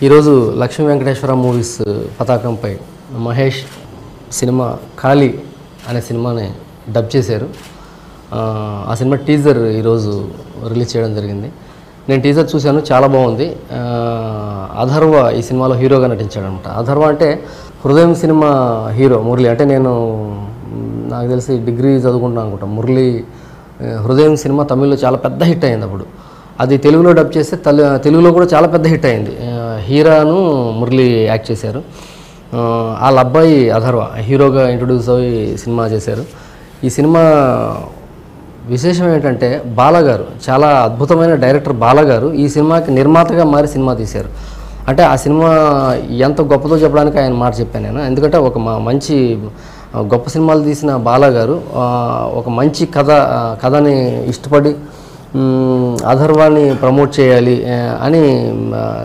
ఈరోజు లక్ష్మీ వెంకటేశ్వర మూవీస్ పతాకంపై మహేష్ సినిమా ఖాళీ అనే సినిమాని డబ్ చేశారు. ఆ సినిమా టీజర్ ఈరోజు రిలీజ్ చేయడం జరిగింది. నేను టీజర్ చూశాను, చాలా బాగుంది. అథర్వ ఈ సినిమాలో హీరోగా నటించాడనమాట. అథర్వ అంటే హృదయం సినిమా హీరో మురళి. అంటే నాకు తెలిసి డిగ్రీ చదువుకుంటున్నాను అనుకుంటా. మురళి హృదయం సినిమా తమిళ్లో చాలా పెద్ద హిట్ అయింది. అప్పుడు అది తెలుగులో డబ్ చేస్తే తెలుగులో కూడా చాలా పెద్ద హిట్ అయింది. హీరాను మురళి యాక్ట్ చేశారు. వాళ్ళ అబ్బాయి అథర్వ హీరోగా ఇంట్రొడ్యూస్ అయ్యి సినిమా చేశారు. ఈ సినిమా విశేషం ఏంటంటే బాలగారు, చాలా అద్భుతమైన డైరెక్టర్ బాలగారు ఈ సినిమాకి నిర్మాతగా మారి సినిమా తీశారు. అంటే ఆ సినిమా ఎంత గొప్పదో చెప్పడానికి ఆయన మాట చెప్పాను నేను. ఎందుకంటే ఒక మంచి గొప్ప సినిమాలు తీసిన బాలగారు ఒక మంచి కథని ఇష్టపడి అథర్వాన్ని ప్రమోట్ చేయాలి అని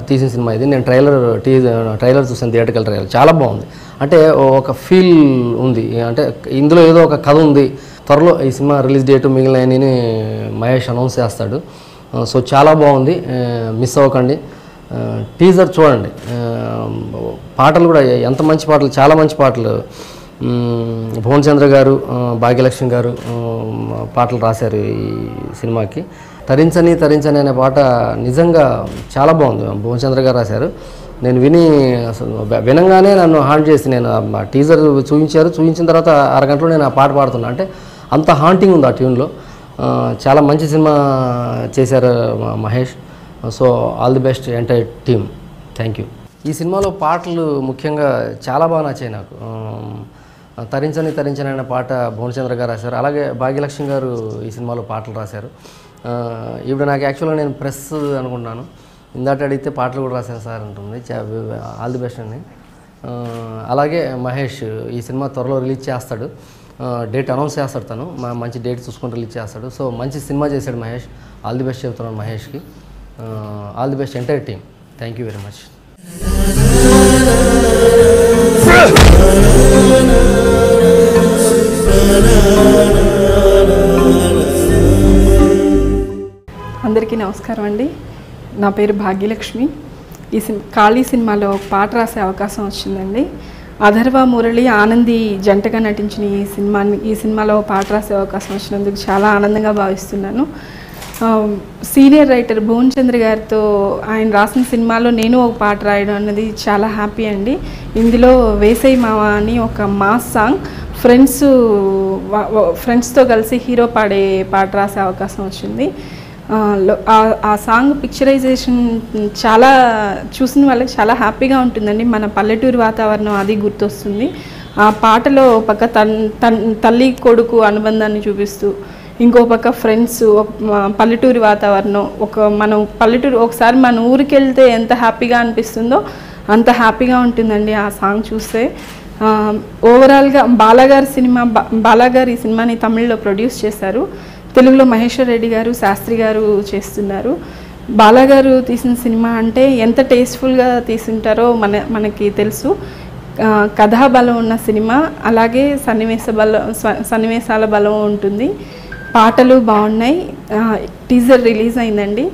తీసిన సినిమా ఇది. నేను ట్రైలర్ చూసాను, థియేటర్కల్ ట్రైలర్ చాలా బాగుంది. అంటే ఒక ఫీల్ ఉంది, అంటే ఇందులో ఏదో ఒక కథ ఉంది. త్వరలో ఈ సినిమా రిలీజ్ డేట్ మిగిలినని మహేష్ అనౌన్స్ చేస్తాడు. సో చాలా బాగుంది, మిస్ అవ్వకండి. టీజర్ చూడండి. పాటలు కూడా ఎంత మంచి పాటలు, చాలా మంచి పాటలు. భువన్ చంద్ర గారు, భాగ్యలక్ష్మి గారు పాటలు రాశారు ఈ సినిమాకి. తరించని తరించని అనే పాట నిజంగా చాలా బాగుంది, భువన్ చంద్ర గారు రాశారు. నేను వినంగానే నన్ను హాంట్ చేసి, నేను టీజర్ చూపించిన తర్వాత అరగంటలో నేను ఆ పాట పాడుతున్నా. అంటే అంత హాంటింగ్ ఉంది ఆ ట్యూన్లో. చాలా మంచి సినిమా చేశారు Mahesh. So all the best entire team. Thank you. ఈ సినిమాలో పాటలు ముఖ్యంగా చాలా బాగా నచ్చాయి నాకు. తరించని తరించని అనే పాట భువన్ చంద్ర గారు రాశారు. అలాగే భాగ్యలక్ష్మి గారు ఈ సినిమాలో పాటలు రాశారు. ఇప్పుడు నాకు యాక్చువల్గా నేను ప్రెస్ అనుకుంటున్నాను, ఇందాక అడిగితే పాటలు కూడా రాశాను సార్ అంటుంది. ఆల్ ది బెస్ట్ అండి. అలాగే మహేష్ ఈ సినిమా త్వరలో రిలీజ్ చేస్తాడు, డేట్ అనౌన్స్ చేస్తాడు. తను మంచి డేట్ చూసుకొని రిలీజ్ చేస్తాడు. సో మంచి సినిమా చేశాడు మహేష్. ఆల్ ది బెస్ట్ చెప్తున్నాను మహేష్కి. All the best entire team. Thank you very much. అందరికీ నమస్కారం అండి. నా పేరు భాగ్యలక్ష్మి. ఈ ఖాళీ సినిమాలో పాట రాసే అవకాశం వచ్చిందండి. అథర్వ మురళి ఆనంది జంటగా నటించిన ఈ సినిమాలో పాట రాసే అవకాశం వచ్చినందుకు చాలా ఆనందంగా భావిస్తున్నాను. సీనియర్ రైటర్ భువన్ చంద్ర గారితో ఆయన రాసిన సినిమాలో నేను ఒక పాట రాయడం అన్నది చాలా హ్యాపీ అండి. ఇందులో వేసై మావ అని ఒక మాస్ సాంగ్ ఫ్రెండ్స్తో కలిసి హీరో పాడే పాట రాసే అవకాశం వచ్చింది. ఆ సాంగ్ పిక్చరైజేషన్ చాలా చూసిన వాళ్ళకి చాలా హ్యాపీగా ఉంటుందండి. మన పల్లెటూరు వాతావరణం అది గుర్తొస్తుంది. ఆ పాటలో పక్క తల్లి కొడుకు అనుబంధాన్ని చూపిస్తూ, ఇంకో పక్క ఫ్రెండ్స్, పల్లెటూరి వాతావరణం, మనం పల్లెటూరు ఒకసారి మన ఊరికి వెళ్తే ఎంత హ్యాపీగా అనిపిస్తుందో అంత హ్యాపీగా ఉంటుందండి ఆ సాంగ్ చూస్తే. ఓవరాల్గా బాలాగారు ఈ సినిమాని తమిళ్లో ప్రొడ్యూస్ చేశారు. తెలుగులో మహేశ్వర్ రెడ్డి గారు, శాస్త్రి గారు చేస్తున్నారు. బాలాగారు తీసిన సినిమా అంటే ఎంత టేస్ట్ఫుల్గా తీసుంటారో మనకి తెలుసు. కథాబలం ఉన్న సినిమా, అలాగే సన్నివేశాల బలం ఉంటుంది. పాటలు బాగున్నాయి. టీజర్ రిలీజ్ అయిందండి.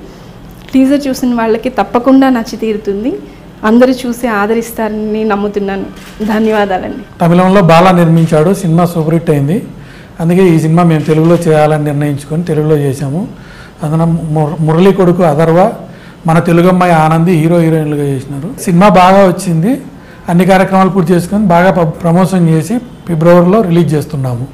టీజర్ చూసిన వాళ్ళకి తప్పకుండా నచ్చి తీరుతుంది. అందరూ చూసి ఆదరిస్తారని నమ్ముతున్నాను. ధన్యవాదాలండి. తమిళంలో బాలా నిర్మించాడు, సినిమా సూపర్ హిట్ అయింది. అందుకే ఈ సినిమా మేము తెలుగులో చేయాలని నిర్ణయించుకొని తెలుగులో చేశాము. అందులో మురళి కొడుకు అథర్వ, మన తెలుగు అమ్మాయి ఆనంది హీరోయిన్లుగా చేసినారు. సినిమా బాగా వచ్చింది. అన్ని కార్యక్రమాలు పూర్తి చేసుకొని బాగా ప్రమోషన్ చేసి ఫిబ్రవరిలో రిలీజ్ చేస్తున్నాము.